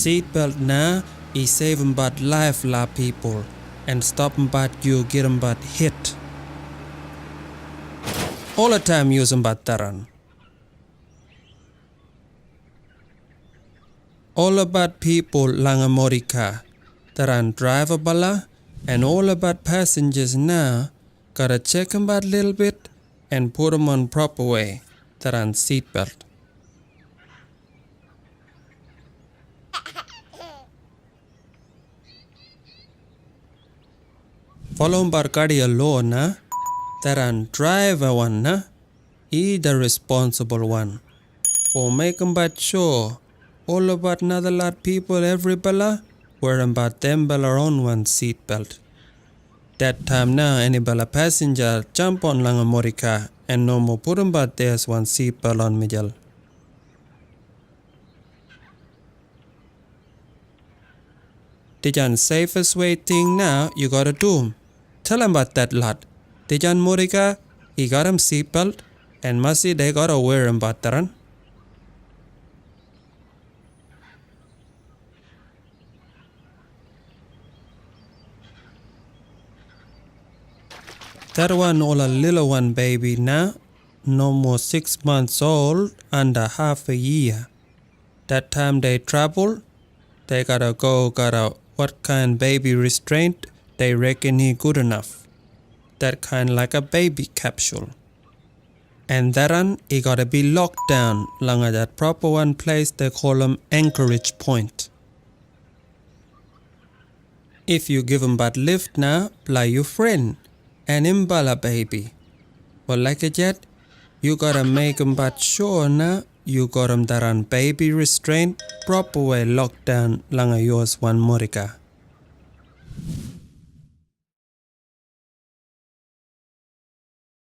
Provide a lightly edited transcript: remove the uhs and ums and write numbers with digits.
Seatbelt na I save but life la people and stop but you get but hit. All the time use but taran. All about people lang America taran driver bala and all about passengers now gotta check them about little bit and put them on proper way taran seatbelt. Follow barkadia law na taran driver one na the responsible one for making but sure all about another lot people every bala wearing about them bala on one seat belt. That time now any bala passenger jump on lang America and no more put them but there's one seat belt on middle. The safest way thing now you gotta do. Tell him about that lot. Tijan Morika, he got him seatbelt, and Masi they gotta wear him bataran. That one all a little one baby now, no more 6 months old, under half a year. That time they travel, they gotta what kind baby restraint they reckon he good enough. That kind like a baby capsule. And that one, he gotta be locked down long at that proper one place they call him anchorage point. If you give him but lift now, play your friend, and him bala baby. But like a jet, you gotta make him but sure now, you got him that on baby restraint, proper way locked down long yours one Morika.